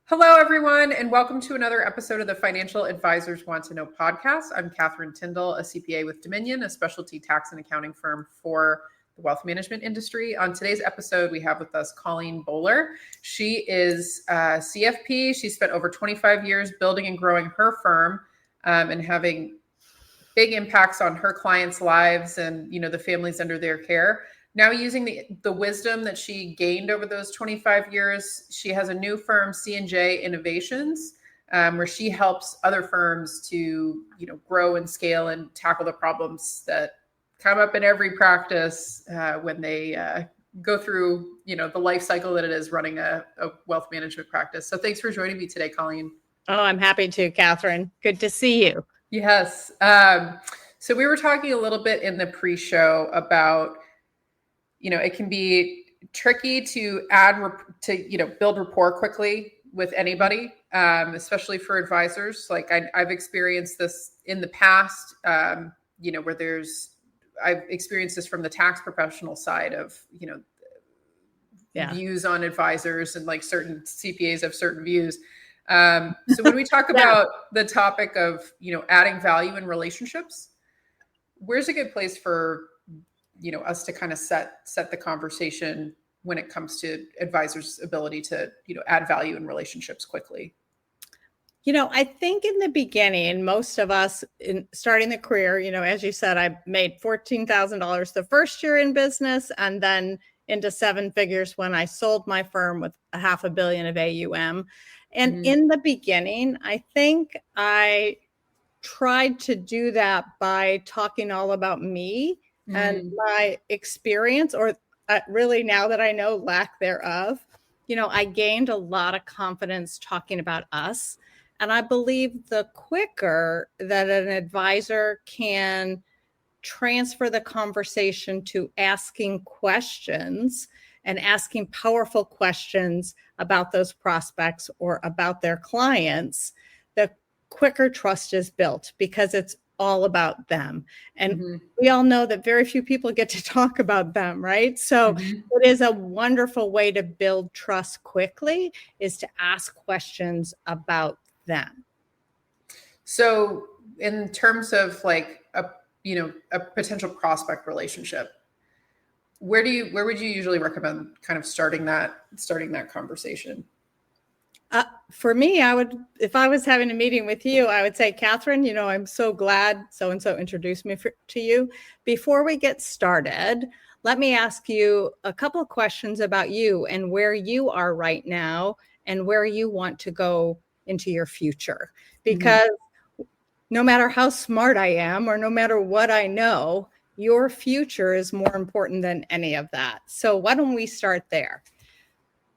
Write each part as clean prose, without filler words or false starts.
Hello, everyone, and welcome to another episode of the Financial Advisors Want to Know podcast. I'm Catherine Tindall, a CPA with Dominion, a specialty tax and accounting firm for the wealth management industry. On today's episode, we have with us Colleen Bowler. She is a CFP. She spent over 25 years building and growing her firm and having big impacts on her clients' lives and, the families under their care. Now, using the wisdom that she gained over those 25 years, she has a new firm, C&J Innovations, where she helps other firms to, grow and scale and tackle the problems that come up in every practice when they go through, the life cycle that it is running a wealth management practice. So thanks for joining me today, Colleen. Oh, I'm happy to, Catherine. Good to see you. Yes. So we were talking a little bit in the pre-show about it can be tricky to build rapport quickly with anybody, especially for advisors. Like I've experienced this in the past, where I've experienced this from the tax professional side of, views on advisors, and like certain CPAs have certain views. So when we talk about the topic of, adding value in relationships, where's a good place for us to kind of set the conversation when it comes to advisors' ability to, add value in relationships quickly? I think in the beginning, most of us in starting the career, as you said, I made $14,000 the first year in business and then into seven figures when I sold my firm with $500 million of AUM. And in the beginning, I think I tried to do that by talking all about me and my experience, or really now that I know lack thereof. I gained a lot of confidence talking about us. And I believe the quicker that an advisor can transfer the conversation to asking questions and asking powerful questions about those prospects or about their clients, the quicker trust is built, because it's all about them. And we all know that very few people get to talk about them, right? So it is a wonderful way to build trust quickly, is to ask questions about them. So in terms of like a potential prospect relationship, where would you usually recommend kind of starting that conversation? For me, if I was having a meeting with you, I would say, Catherine, I'm so glad so-and-so introduced me to you. Before we get started, let me ask you a couple of questions about you and where you are right now and where you want to go into your future. Because no matter how smart I am or no matter what I know, your future is more important than any of that. So why don't we start there?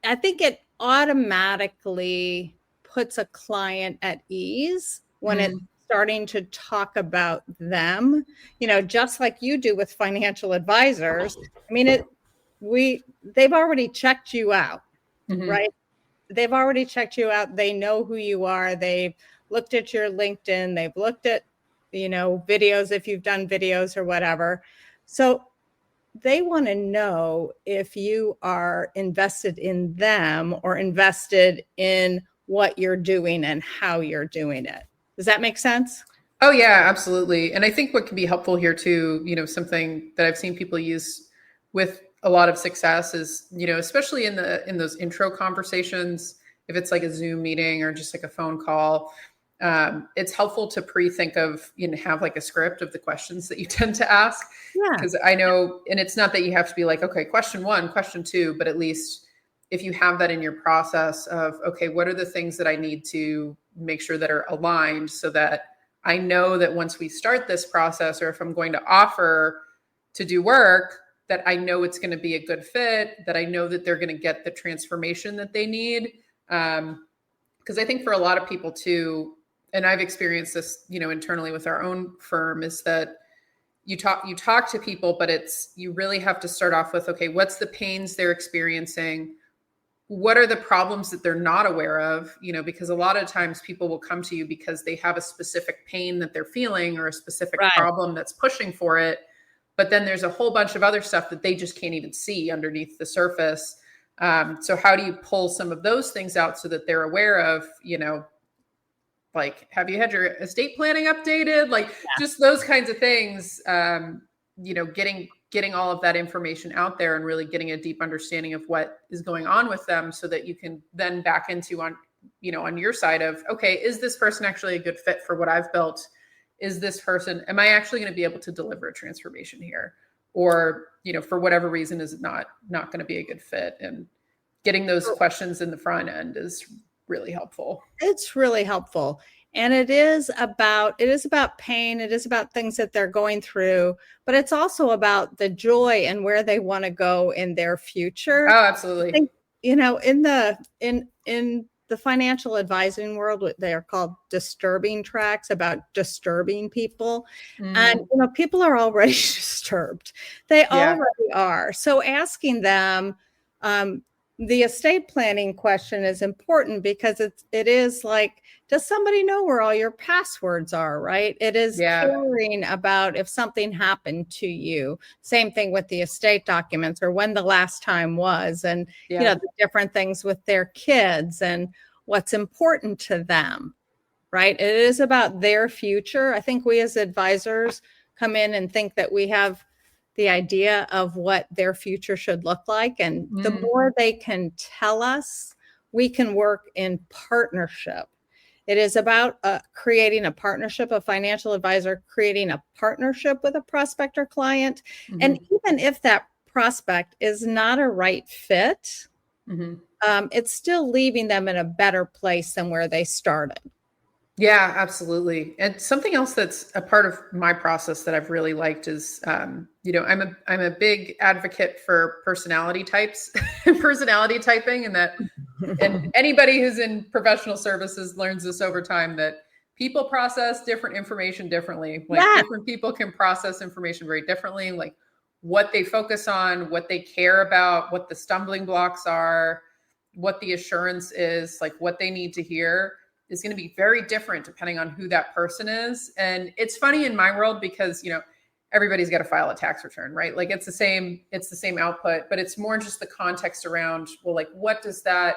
I think it automatically puts a client at ease when it's starting to talk about them, just like you do with financial advisors. I mean, they've already checked you out, right? They've already checked you out. They know who you are. They've looked at your LinkedIn. They've looked at, videos, if you've done videos or whatever. So they want to know if you are invested in them or invested in what you're doing and how you're doing it. Does that make sense? Oh, yeah, absolutely. And I think what can be helpful here too, something that I've seen people use with a lot of success is, especially in those intro conversations, if it's like a Zoom meeting or just like a phone call, it's helpful to pre-think of, have like a script of the questions that you tend to ask. Because I know, and it's not that you have to be like, okay, question one, question two, but at least if you have that in your process of, okay, what are the things that I need to make sure that are aligned so that I know that once we start this process, or if I'm going to offer to do work, that I know it's going to be a good fit, that I know that they're going to get the transformation that they need. Because I think for a lot of people too, and I've experienced this, internally with our own firm, is that you talk to people, but you really have to start off with, okay, what's the pains they're experiencing? What are the problems that they're not aware of? Because a lot of times people will come to you because they have a specific pain that they're feeling or a specific problem that's pushing for it. But then there's a whole bunch of other stuff that they just can't even see underneath the surface. So how do you pull some of those things out so that they're aware of, like, have you had your estate planning updated? Like, just those kinds of things, getting all of that information out there and really getting a deep understanding of what is going on with them so that you can then back into on your side of, okay, is this person actually a good fit for what I've built? Is this person, am I actually going to be able to deliver a transformation here? Or, for whatever reason, is it not going to be a good fit? And getting those questions in the front end is really helpful. It's really helpful. And it is about pain. It is about things that they're going through, but it's also about the joy and where they want to go in their future. Oh, absolutely. I think, in the financial advising world, they are called disturbing tracks, about disturbing people. And, people are already disturbed. They already are. So asking them, the estate planning question is important because it is like, does somebody know where all your passwords are, right? It is caring about if something happened to you. Same thing with the estate documents, or when the last time was, and the different things with their kids and what's important to them, right? It is about their future. I think we as advisors come in and think that we have the idea of what their future should look like. And the more they can tell us, we can work in partnership. It is about creating a partnership, a financial advisor creating a partnership with a prospect or client. And even if that prospect is not a right fit, it's still leaving them in a better place than where they started. Yeah, absolutely. And something else that's a part of my process that I've really liked is, I'm a big advocate for personality types, personality typing, and anybody who's in professional services learns this over time, that people process different information differently. Like different people can process information very differently, like what they focus on, what they care about, what the stumbling blocks are, what the assurance is, like what they need to hear is going to be very different depending on who that person is. And it's funny in my world because, everybody's got to file a tax return, right? Like it's the same output, but it's more just the context around, well, like, what does that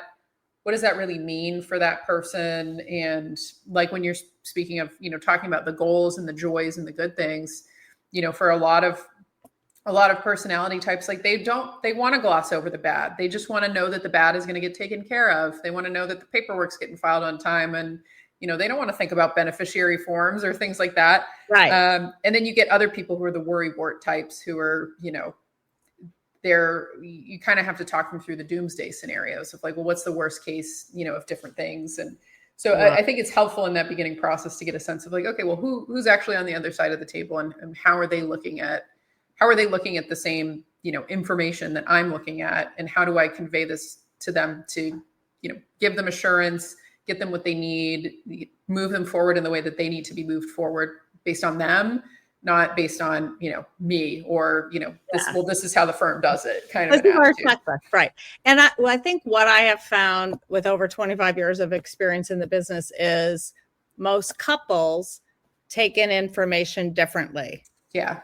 really mean for that person? And like, when you're speaking of, talking about the goals and the joys and the good things, for a lot of personality types, like they want to gloss over the bad. They just want to know that the bad is going to get taken care of. They want to know that the paperwork's getting filed on time, and they don't want to think about beneficiary forms or things like that. Right. And then you get other people who are the worrywart types, who are, you kind of have to talk them through the doomsday scenarios of like, well, what's the worst case, of different things. And so I think it's helpful in that beginning process to get a sense of like, okay, well, who's actually on the other side of the table, and how are they looking at the same, information that I'm looking at, and how do I convey this to them to, give them assurance, get them what they need, move them forward in the way that they need to be moved forward based on them, not based on, me, or, this is how the firm does it kind of an attitude. Right. And I think what I have found with over 25 years of experience in the business is most couples take in information differently. Yeah.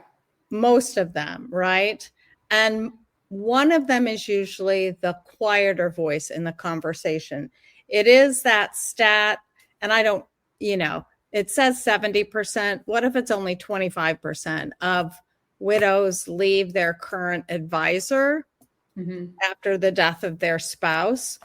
Most of them, right? And one of them is usually the quieter voice in the conversation. It is that stat, and I don't, it says 70%. What if it's only 25% of widows leave their current advisor after the death of their spouse?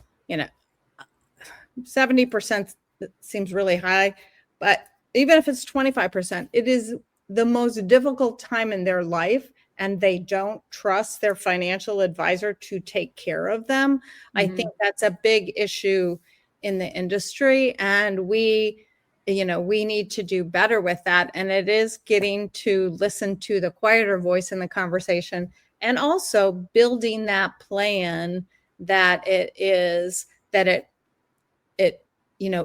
70% seems really high, but even if it's 25%, it is the most difficult time in their life, and they don't trust their financial advisor to take care of them. I think that's a big issue in the industry, and we need to do better with that. And it is getting to listen to the quieter voice in the conversation, and also building that plan that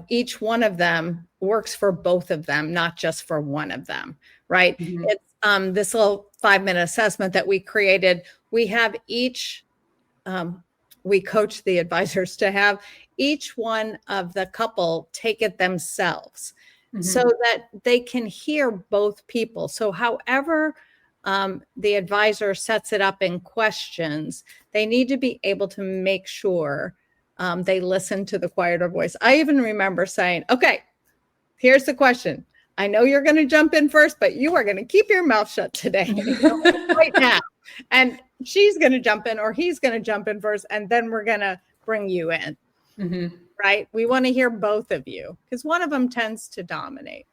each one of them works for both of them, not just for one of them, right? It's this little 5-minute assessment that we created. We have we coach the advisors to have each one of the couple take it themselves so that they can hear both people. So however the advisor sets it up in questions, they need to be able to make sure they listen to the quieter voice. I even remember saying, okay, here's the question. I know you're going to jump in first, but you are going to keep your mouth shut today right now. And she's going to jump in, or he's going to jump in first, and then we're going to bring you in. Mm-hmm. Right? We want to hear both of you because one of them tends to dominate.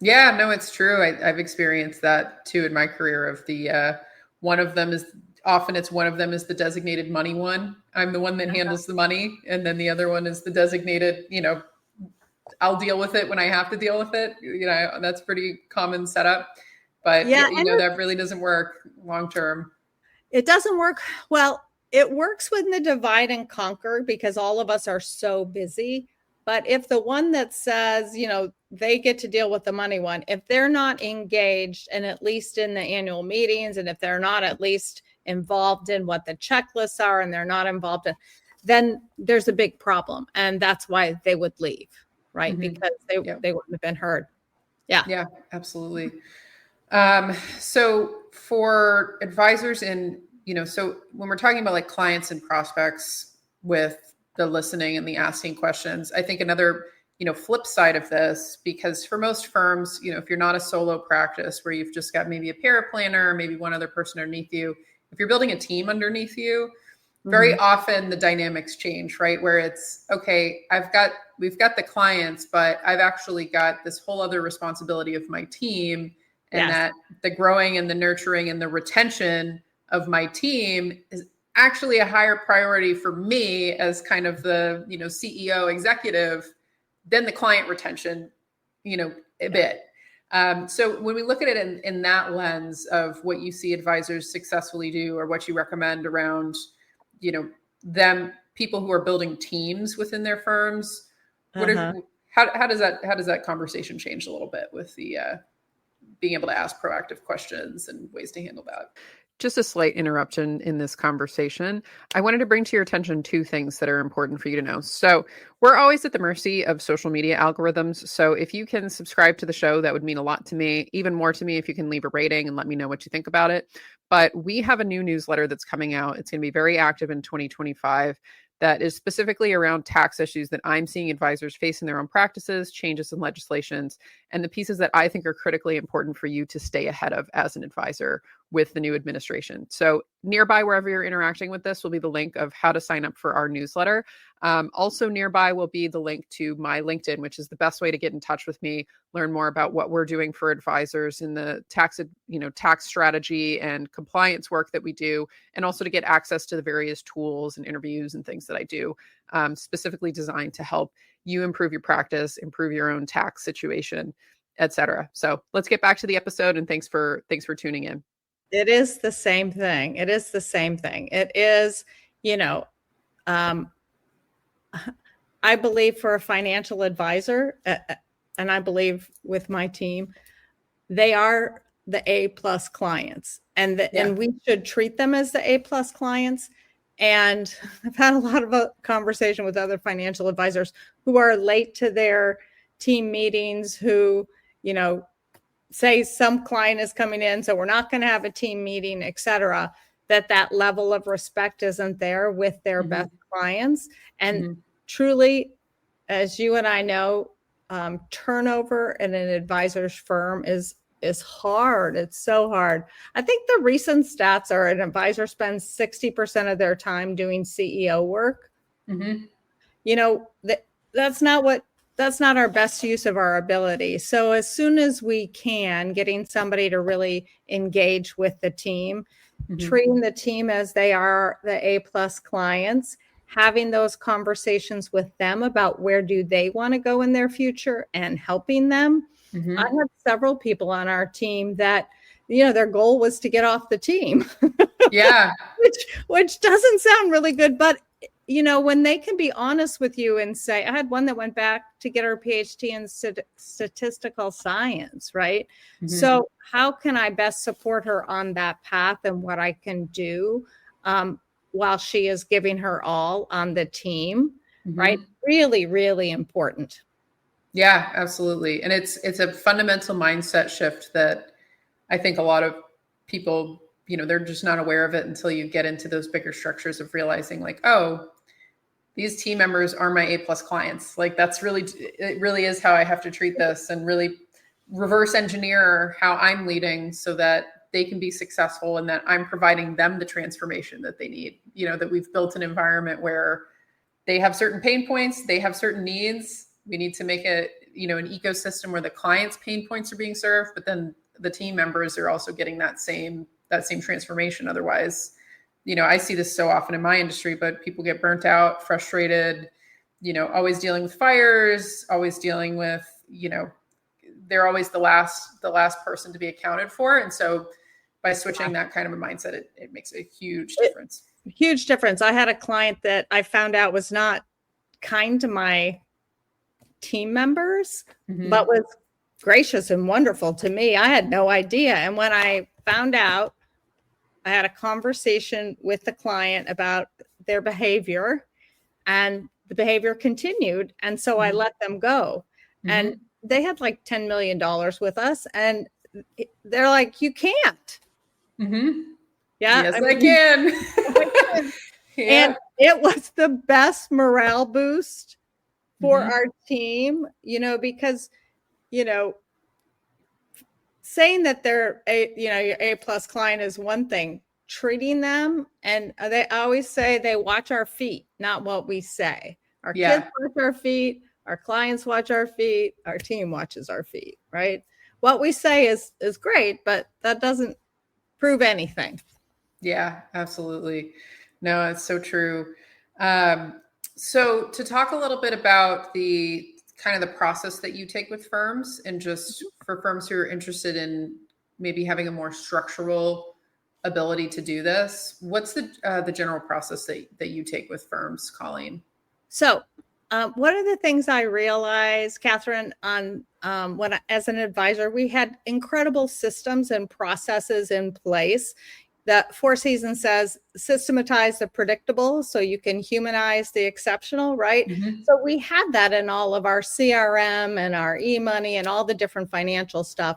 Yeah, no, it's true. I've experienced that too in my career. Of the one of them is the designated money one. I'm the one that handles the money, and then the other one is the designated, I'll deal with it when I have to deal with it. That's pretty common setup. But yeah, that really doesn't work long term. It doesn't work. Well, it works with the divide and conquer because all of us are so busy. But if the one that says, they get to deal with the money one, if they're not engaged and at least in the annual meetings, and if they're not at least involved in what the checklists are, and they're not involved in, then there's a big problem. And that's why they would leave, right? Mm-hmm. Because they wouldn't have been heard. Yeah. Yeah, absolutely. So for advisors so when we're talking about like clients and prospects with the listening and the asking questions, I think another, flip side of this, because for most firms, if you're not a solo practice where you've just got maybe a paraplanner, maybe one other person underneath you, if you're building a team underneath you, very mm-hmm. often the dynamics change, right? Where it's, okay, we've got the clients, but I've actually got this whole other responsibility of my team. And that the growing and the nurturing and the retention of my team is actually a higher priority for me as kind of the, CEO executive than the client retention, a bit. So when we look at it in that lens of what you see advisors successfully do, or what you recommend around, people who are building teams within their firms, how does that conversation change a little bit with the, being able to ask proactive questions and ways to handle that? Just a slight interruption in this conversation. I wanted to bring to your attention two things that are important for you to know. So we're always at the mercy of social media algorithms. So if you can subscribe to the show, that would mean a lot to me. Even more to me if you can leave a rating and let me know what you think about it. But we have a new newsletter that's coming out. It's going to be very active in 2025. That is specifically around tax issues that I'm seeing advisors face in their own practices, changes in legislations, and the pieces that I think are critically important for you to stay ahead of as an advisor with the new administration. So nearby, wherever you're interacting with this, will be the link of how to sign up for our newsletter. Also nearby will be the link to my LinkedIn, which is the best way to get in touch with me, learn more about what we're doing for advisors in the tax strategy and compliance work that we do, and also to get access to the various tools and interviews and things that I do, specifically designed to help you improve your practice, improve your own tax situation, etc. So let's get back to the episode, and thanks for tuning in. It is the same thing. It is, I believe for a financial advisor, and I believe with my team, they are the A+ clients, and we should treat them as the A+ clients. And I've had a lot of conversation with other financial advisors who are late to their team meetings, who, say some client is coming in, so we're not going to have a team meeting, et cetera, that level of respect isn't there with their mm-hmm. best clients. And mm-hmm. truly, as you and I know, turnover in an advisor's firm is hard. It's so hard. I think the recent stats are an advisor spends 60% of their time doing CEO work. Mm-hmm. That's not our best use of our ability. So as soon as we can, getting somebody to really engage with the team, mm-hmm. treating the team as they are the A+ clients, having those conversations with them about where do they want to go in their future and helping them. Mm-hmm. I have several people on our team that, their goal was to get off the team. Yeah. which doesn't sound really good, but when they can be honest with you and say, I had one that went back to get her PhD in statistical science, right? Mm-hmm. So how can I best support her on that path and what I can do while she is giving her all on the team, mm-hmm. right? Really, really important. Yeah, absolutely. And it's a fundamental mindset shift that I think a lot of people, they're just not aware of it until you get into those bigger structures of realizing like, oh, these team members are my A+ clients. Like it really is how I have to treat this, and really reverse engineer how I'm leading so that they can be successful and that I'm providing them the transformation that they need. That we've built an environment where they have certain pain points, they have certain needs. We need to make it, an ecosystem where the client's pain points are being served, but then the team members are also getting that same transformation. Otherwise, I see this so often in my industry, but people get burnt out, frustrated, always dealing with fires, always dealing with, they're always the last person to be accounted for. And so by switching that kind of a mindset, it makes a huge difference. Huge difference. I had a client that I found out was not kind to my team members, but was gracious and wonderful to me. I had no idea. And when I found out, I had a conversation with the client about their behavior, and the behavior continued. And so I let them go. And they had like $10 million with us. And they're like, you can't. Yeah, yes, I can. Yeah. And it was the best morale boost for our team, because, saying that they're your A+ client is one thing, treating them, and they always say they watch our feet, not what we say. Our kids watch our feet, our clients watch our feet, our team watches our feet, right? What we say is great, but that doesn't prove anything. Yeah, absolutely. No, it's so true. So to talk a little bit about the kind of the process that you take with firms, and just for firms who are interested in maybe having a more structural ability to do this, what's the general process that you take with firms, Colleen? So one of the things I realized, Catherine, on as an advisor, we had incredible systems and processes in place. The Four Seasons says systematize the predictable so you can humanize the exceptional, right? So we had that in all of our CRM and our e-money and all the different financial stuff,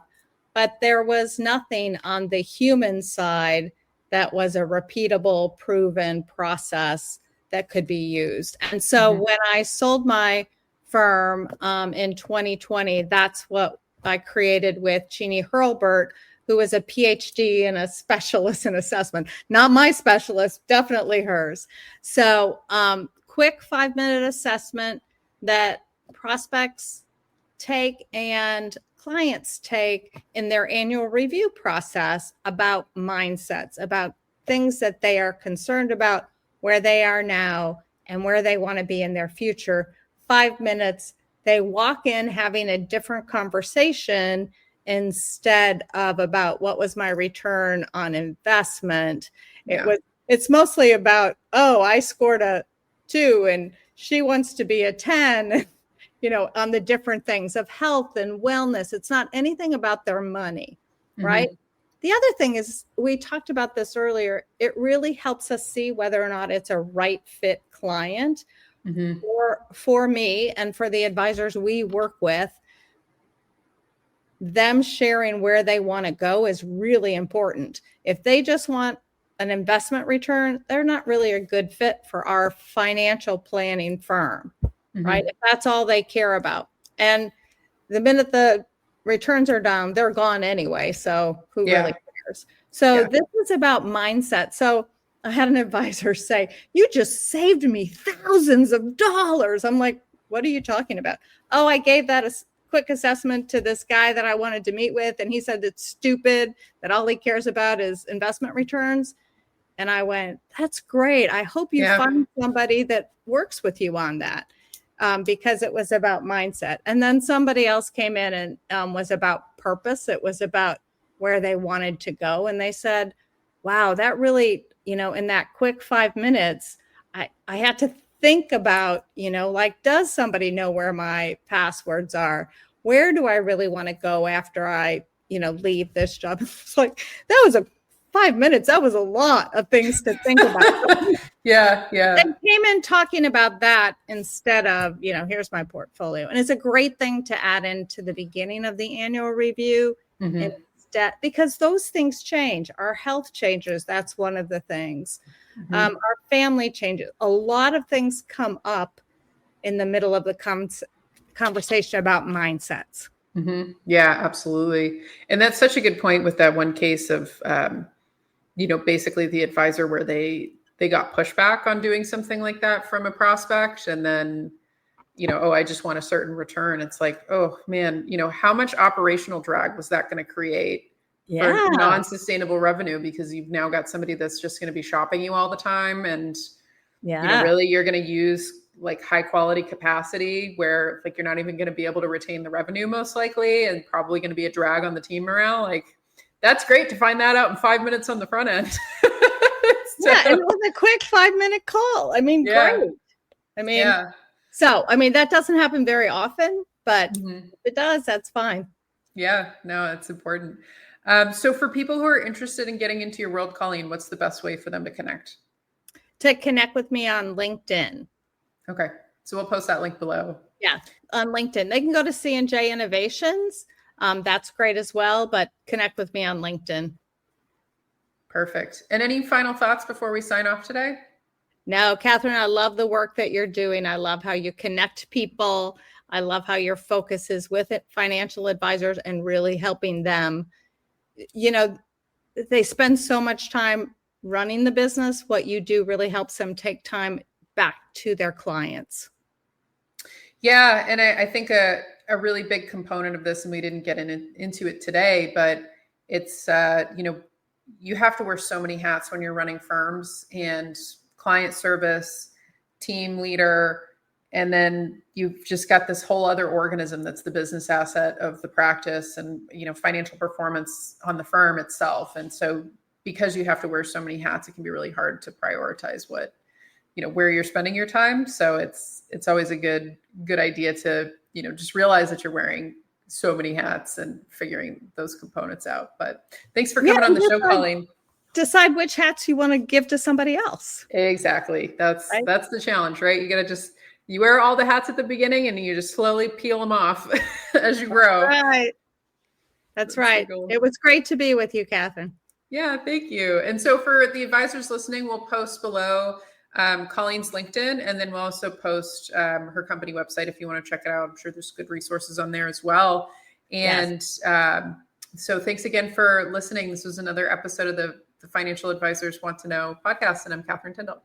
but there was nothing on the human side that was a repeatable, proven process that could be used. And so when I sold my firm in 2020, that's what I created with Jeannie Hurlbert, who is a PhD and a specialist in assessment. Not my specialist, definitely hers. So quick 5-minute assessment that prospects take and clients take in their annual review process about mindsets, about things that they are concerned about, where they are now and where they want to be in their future. 5 minutes, they walk in having a different conversation instead of about what was my return on investment. It's mostly about, oh, I scored a 2 and she wants to be a 10, on the different things of health and wellness. It's not anything about their money, right? The other thing is, we talked about this earlier, it really helps us see whether or not it's a right fit client. For me and for the advisors we work with. Them sharing where they want to go is really important. If they just want an investment return, they're not really a good fit for our financial planning firm, right? If that's all they care about. And the minute the returns are down, they're gone anyway. So who really cares? So this is about mindset. So I had an advisor say, you just saved me thousands of dollars. I'm like, what are you talking about? Oh, I gave that a quick assessment to this guy that I wanted to meet with. And he said it's stupid, that all he cares about is investment returns. And I went, that's great. I hope you find somebody that works with you on that, because it was about mindset. And then somebody else came in and was about purpose. It was about where they wanted to go. And they said, wow, that really, in that quick 5 minutes, I had to think about, like, does somebody know where my passwords are? Where do I really want to go after I, leave this job? It's like, that was 5 minutes. That was a lot of things to think about. Yeah. They came in talking about that instead of, here's my portfolio. And it's a great thing to add into the beginning of the annual review. debt, because those things change. Our health changes. That's one of the things. Our family changes. A lot of things come up in the middle of the conversation about mindsets. Yeah, absolutely. And that's such a good point with that one case of, basically the advisor where they got pushback on doing something like that from a prospect. And then, oh, I just want a certain return. It's like, oh man, how much operational drag was that going to create for non-sustainable revenue? Because you've now got somebody that's just going to be shopping you all the time. And, really you're going to use like high quality capacity where like you're not even going to be able to retain the revenue most likely, and probably going to be a drag on the team morale. Like that's great to find that out in 5 minutes on the front end. And it was a quick 5-minute call. I mean, great. I mean, so, that doesn't happen very often, but if it does, that's fine. Yeah, no, it's important. So for people who are interested in getting into your world, Colleen, what's the best way for them to connect? To connect with me on LinkedIn. Okay. So we'll post that link below. Yeah, on LinkedIn. They can go to C&J Innovations. That's great as well, but connect with me on LinkedIn. Perfect. And any final thoughts before we sign off today? No, Catherine, I love the work that you're doing. I love how you connect people. I love how your focus is with it, financial advisors, and really helping them. They spend so much time running the business. What you do really helps them take time back to their clients. Yeah. And I think a really big component of this, and we didn't get into it today, but it's, you have to wear so many hats when you're running firms, and client service, team leader, and then you've just got this whole other organism that's the business asset of the practice and, financial performance on the firm itself. And so because you have to wear so many hats, it can be really hard to prioritize where you're spending your time. So it's always a good idea to, just realize that you're wearing so many hats and figuring those components out. But thanks for coming on the show, Colleen. Decide which hats you want to give to somebody else. Exactly. That's the challenge, right? You got to you wear all the hats at the beginning and you just slowly peel them off as you grow. Right. That's right. It was great to be with you, Catherine. Yeah, thank you. And so for the advisors listening, we'll post below Colleen's LinkedIn, and then we'll also post her company website if you want to check it out. I'm sure there's good resources on there as well. And so thanks again for listening. This was another episode of the Financial Advisors Want to Know podcast, and I'm Catherine Tindall.